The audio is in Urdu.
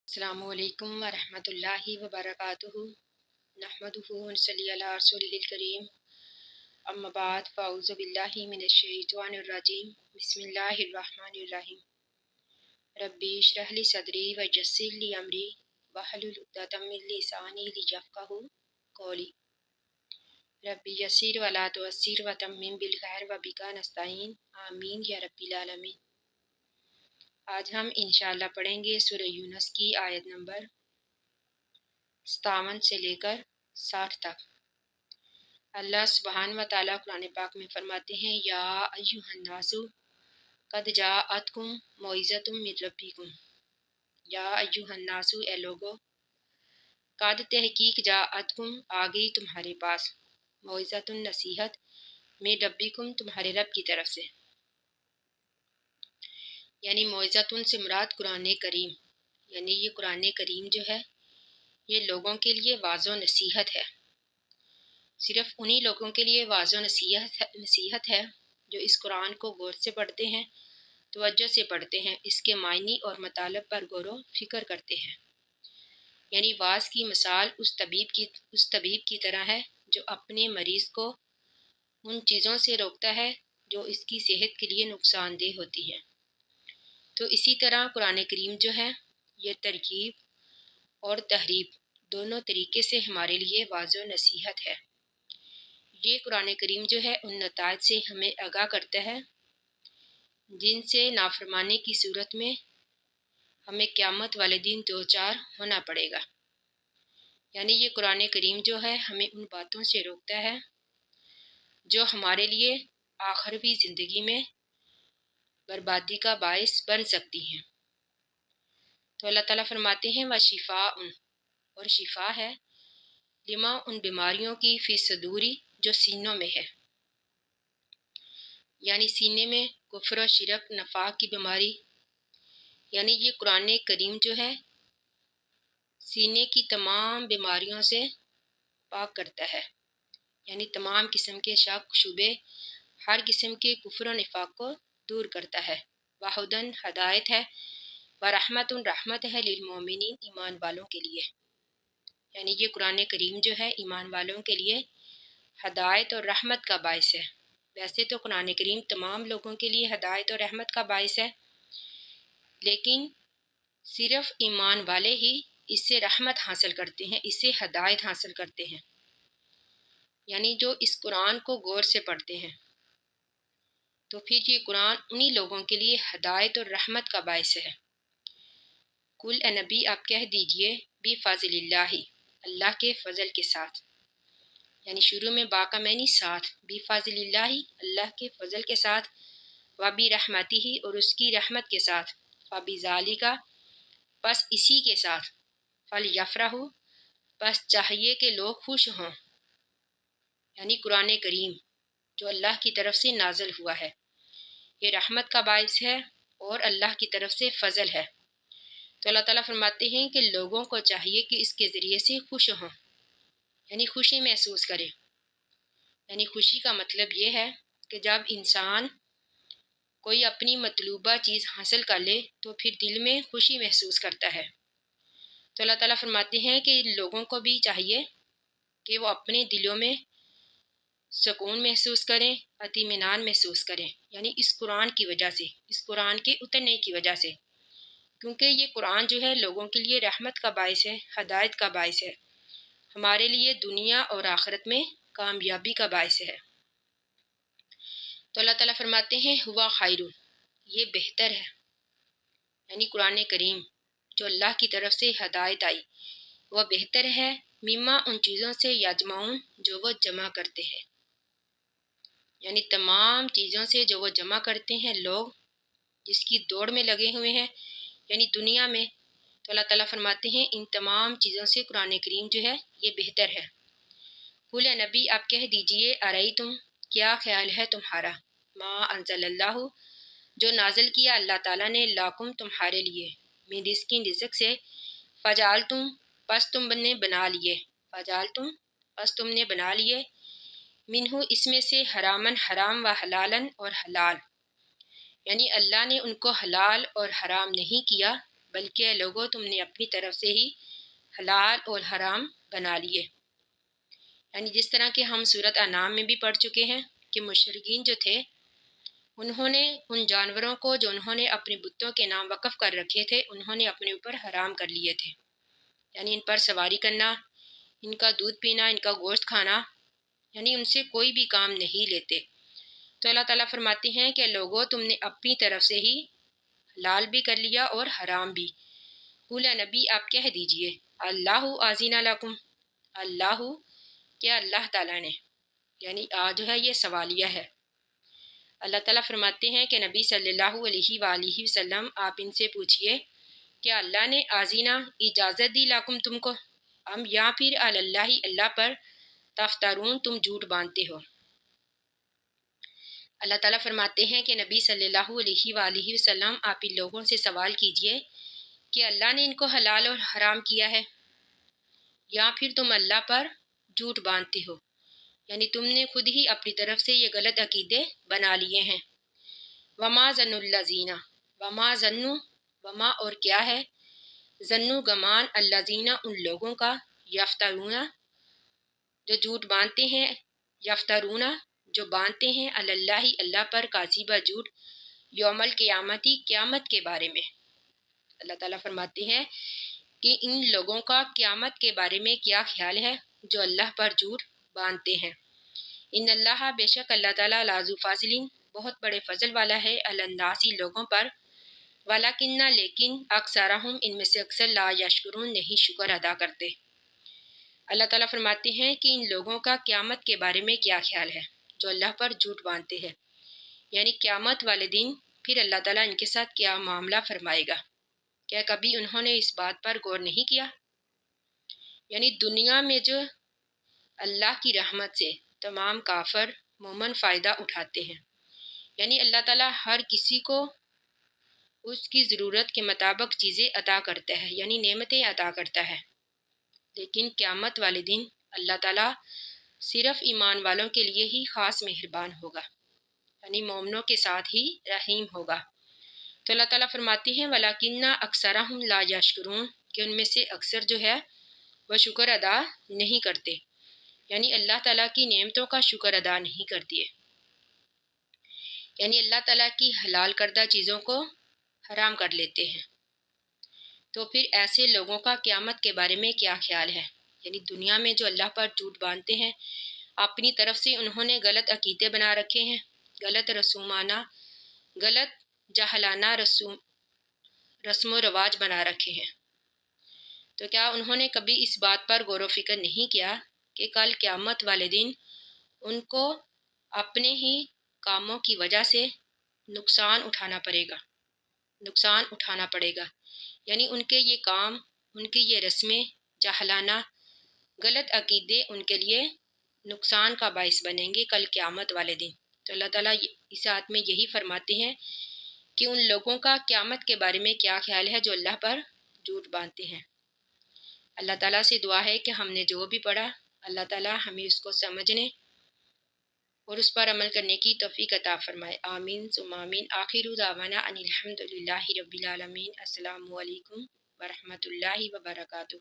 السلام علیکم ورحمۃ اللہ وبرکاتہ نحمدہ ونصلی علی رسولہ الکریم اما بعد فاعوذ باللہ من الشیطان الرجیم بسم اللہ الرحمن الرحیم ربی اشرح لی صدری ویسر لی امری واحلل عقدۃ من لسانی لیفقہوا قولی ربی یسر ولا تعسر وتمم بالخیر وبک نستعین آمین یا رب العالمین۔ آج ہم انشاءاللہ پڑھیں گے سورہ یونس کی آیت نمبر 57 سے لے کر 60 تک۔ اللہ سبحانہ و تعالیٰ قرآن پاک میں فرماتے ہیں یا ایھا الناس قد جاءتکم موعظۃ من ربکم، یا ایھا الناس اے لوگو، قد تحقیق جاءتکم آ گئی تمہارے پاس، موعظۃ نصیحت، من ربکم تمہارے رب کی طرف سے، یعنی موعظۃ سے مراد قرآن کریم، یعنی یہ قرآن کریم جو ہے یہ لوگوں کے لیے واعظ و نصیحت ہے۔ صرف انہی لوگوں کے لیے واعظ و نصیحت ہے جو اس قرآن کو غور سے پڑھتے ہیں، توجہ سے پڑھتے ہیں، اس کے معنی اور مطالب پر غور و فکر کرتے ہیں۔ یعنی واعظ کی مثال اس طبیب کی طرح ہے جو اپنے مریض کو ان چیزوں سے روکتا ہے جو اس کی صحت کے لیے نقصان دہ ہوتی ہیں۔ تو اسی طرح قرآن کریم جو ہے یہ ترغیب اور تحریب دونوں طریقے سے ہمارے لیے واعظ و نصیحت ہے۔ یہ قرآن کریم جو ہے ان نتائج سے ہمیں آگاہ کرتا ہے جن سے نافرمانی کی صورت میں ہمیں قیامت والے دن دوچار ہونا پڑے گا۔ یعنی یہ قرآن کریم جو ہے ہمیں ان باتوں سے روکتا ہے جو ہمارے لیے آخروی زندگی میں بربادی کا باعث بن سکتی ہیں۔ تو اللہ تعالیٰ فرماتے ہیں وَشِفَاءٌ، اور شفا ہے، لما ان بیماریوں کی فی صدوری جو سینوں میں ہے، یعنی سینے میں کفر و شرک نفاق کی بیماری، یعنی یہ قرآن کریم جو ہے سینے کی تمام بیماریوں سے پاک کرتا ہے، یعنی تمام قسم کے شک شبے، ہر قسم کے کفر و نفاق کو دور کرتا ہے۔ وہدن ہدایت ہے، ورحمت رحمت ہے، للمؤمنین ایمان والوں کے لیے، یعنی یہ قرآن کریم جو ہے ایمان والوں کے لیے ہدایت اور رحمت کا باعث ہے۔ ویسے تو قرآن کریم تمام لوگوں کے لیے ہدایت اور رحمت کا باعث ہے، لیکن صرف ایمان والے ہی اس سے رحمت حاصل کرتے ہیں، اس سے ہدایت حاصل کرتے ہیں، یعنی جو اس قرآن کو غور سے پڑھتے ہیں۔ تو پھر یہ قرآن انہی لوگوں کے لیے ہدایت اور رحمت کا باعث ہے۔ کل اے نبی آپ کہہ دیجئے بفضل اللہ، اللہ کے فضل کے ساتھ، یعنی شروع میں با کا معنی ساتھ، بفضل اللہ اللہ کے فضل کے ساتھ، وبرحمتہ اور اس کی رحمت کے ساتھ، فبذالک پس اسی کے ساتھ، فلیفرحوا پس چاہیے کہ لوگ خوش ہوں، یعنی قرآن کریم جو اللہ کی طرف سے نازل ہوا ہے یہ رحمت کا باعث ہے اور اللہ کی طرف سے فضل ہے۔ تو اللہ تعالیٰ فرماتے ہیں کہ لوگوں کو چاہیے کہ اس کے ذریعے سے خوش ہوں، یعنی خوشی محسوس کرے۔ یعنی خوشی کا مطلب یہ ہے کہ جب انسان کوئی اپنی مطلوبہ چیز حاصل کر لے تو پھر دل میں خوشی محسوس کرتا ہے۔ تو اللہ تعالیٰ فرماتے ہیں کہ لوگوں کو بھی چاہیے کہ وہ اپنے دلوں میں سکون محسوس کریں، اطمینان محسوس کریں، یعنی اس قرآن کی وجہ سے، اس قرآن کے اترنے کی وجہ سے، کیونکہ یہ قرآن جو ہے لوگوں کے لیے رحمت کا باعث ہے، ہدایت کا باعث ہے، ہمارے لیے دنیا اور آخرت میں کامیابی کا باعث ہے۔ تو اللہ تعالیٰ فرماتے ہیں ہوا خیر، یہ بہتر ہے، یعنی قرآن کریم جو اللہ کی طرف سے ہدایت آئی وہ بہتر ہے، مما ان چیزوں سے یجمعون جو وہ جمع کرتے ہیں، یعنی تمام چیزوں سے جو وہ جمع کرتے ہیں لوگ جس کی دوڑ میں لگے ہوئے ہیں، یعنی دنیا میں۔ تو اللہ تعالیٰ فرماتے ہیں ان تمام چیزوں سے قرآن کریم جو ہے یہ بہتر ہے۔ قل اے نبی آپ کہہ دیجئے ارأیتم کیا خیال ہے تمہارا، ما انزل اللہ جو نازل کیا اللہ تعالیٰ نے، لاکم تمہارے لیے، من رزق رزق سے، فجعلتم پس تم نے بنا لیے، فجعلتم پس تم نے بنا لیے، منہ اس میں سے، حرامن حرام و حلالن اور حلال، یعنی اللہ نے ان کو حلال اور حرام نہیں کیا بلکہ اے لوگو تم نے اپنی طرف سے ہی حلال اور حرام بنا لیے۔ یعنی جس طرح کہ ہم سورۃ انعام میں بھی پڑھ چکے ہیں کہ مشرکین جو تھے انہوں نے ان جانوروں کو جو انہوں نے اپنے بتوں کے نام وقف کر رکھے تھے انہوں نے اپنے اوپر حرام کر لیے تھے، یعنی ان پر سواری کرنا، ان کا دودھ پینا، ان کا گوشت کھانا، یعنی ان سے کوئی بھی کام نہیں لیتے۔ تو اللہ تعالیٰ فرماتے ہیں کہ لوگوں تم نے اپنی طرف سے ہی حلال بھی کر لیا اور حرام بھی۔ قُلْ نبی آپ کہہ دیجئے اللہ آذین لکم، اللہ کیا اللہ تعالیٰ نے، یعنی جو ہے یہ سوالیہ ہے۔ اللہ تعالیٰ فرماتے ہیں کہ نبی صلی اللہ علیہ وآلہ وسلم آپ ان سے پوچھئے کیا اللہ نے آذینہ اجازت دی لکم تم کو، ام یا پھر اللہ اللہ پر تفترون تم جھوٹ باندھتے ہو۔ اللہ تعالیٰ فرماتے ہیں کہ نبی صلی اللہ علیہ وآلہ وسلم آپ ان لوگوں سے سوال کیجئے کہ اللہ نے ان کو حلال اور حرام کیا ہے یا پھر تم اللہ پر جھوٹ باندھتے ہو، یعنی تم نے خود ہی اپنی طرف سے یہ غلط عقیدے بنا لیے ہیں۔ وما ظن الذین، وما ظن، وما اور کیا ہے، ظنو گمان، الذین ان لوگوں کا، یفترون جو جھوٹ باندھتے ہیں، یفترون جو باندھتے ہیں، اللہ اللہ پر کاذبہ جھوٹ، یوم القیامتی قیامت کے بارے میں۔ اللہ تعالیٰ فرماتے ہیں کہ ان لوگوں کا قیامت کے بارے میں کیا خیال ہے جو اللہ پر جھوٹ باندھتے ہیں۔ ان اللہ بے شک اللہ تعالیٰ لذو فضل بہت بڑے فضل والا ہے، علی الناس لوگوں پر، ولکن لیکن اکثرہم ان میں سے اکثر لا یشکرون نہیں شکر ادا کرتے۔ اللہ تعالیٰ فرماتے ہیں کہ ان لوگوں کا قیامت کے بارے میں کیا خیال ہے جو اللہ پر جھوٹ باندھتے ہیں، یعنی قیامت والے دن پھر اللہ تعالیٰ ان کے ساتھ کیا معاملہ فرمائے گا، کیا کبھی انہوں نے اس بات پر غور نہیں کیا؟ یعنی دنیا میں جو اللہ کی رحمت سے تمام کافر مومن فائدہ اٹھاتے ہیں، یعنی اللہ تعالیٰ ہر کسی کو اس کی ضرورت کے مطابق چیزیں عطا کرتا ہے، یعنی نعمتیں عطا کرتا ہے، لیکن قیامت والے دن اللہ تعالیٰ صرف ایمان والوں کے لیے ہی خاص مہربان ہوگا، یعنی مومنوں کے ساتھ ہی رحیم ہوگا۔ تو اللہ تعالیٰ فرماتے ہیں وَلَكِنَّ أَكْثَرَهُمْ لَا يَشْكُرُونَ کہ ان میں سے اکثر جو ہے وہ شکر ادا نہیں کرتے، یعنی اللہ تعالیٰ کی نعمتوں کا شکر ادا نہیں کرتی ہے، یعنی اللہ تعالیٰ کی حلال کردہ چیزوں کو حرام کر لیتے ہیں۔ تو پھر ایسے لوگوں کا قیامت کے بارے میں کیا خیال ہے، یعنی دنیا میں جو اللہ پر جھوٹ باندھتے ہیں، اپنی طرف سے انہوں نے غلط عقیدے بنا رکھے ہیں، غلط رسومانہ، غلط جاہلانہ رسم و رواج بنا رکھے ہیں، تو کیا انہوں نے کبھی اس بات پر غور و فکر نہیں کیا کہ کل قیامت والے دن ان کو اپنے ہی کاموں کی وجہ سے نقصان اٹھانا پڑے گا، یعنی ان کے یہ کام، ان کی یہ رسمیں، جاہلانہ غلط عقیدے ان کے لیے نقصان کا باعث بنیں گے کل قیامت والے دن۔ تو اللہ تعالیٰ اس آیت میں یہی فرماتے ہیں کہ ان لوگوں کا قیامت کے بارے میں کیا خیال ہے جو اللہ پر جھوٹ باندھتے ہیں۔ اللہ تعالیٰ سے دعا ہے کہ ہم نے جو بھی پڑھا اللہ تعالیٰ ہمیں اس کو سمجھنے اور اس پر عمل کرنے کی توفیق عطا فرمائے، آمین ثم آمین۔ آخر دعوانا ان الحمد للہ رب العالمین۔ السلام علیکم ورحمۃ اللہ وبرکاتہ۔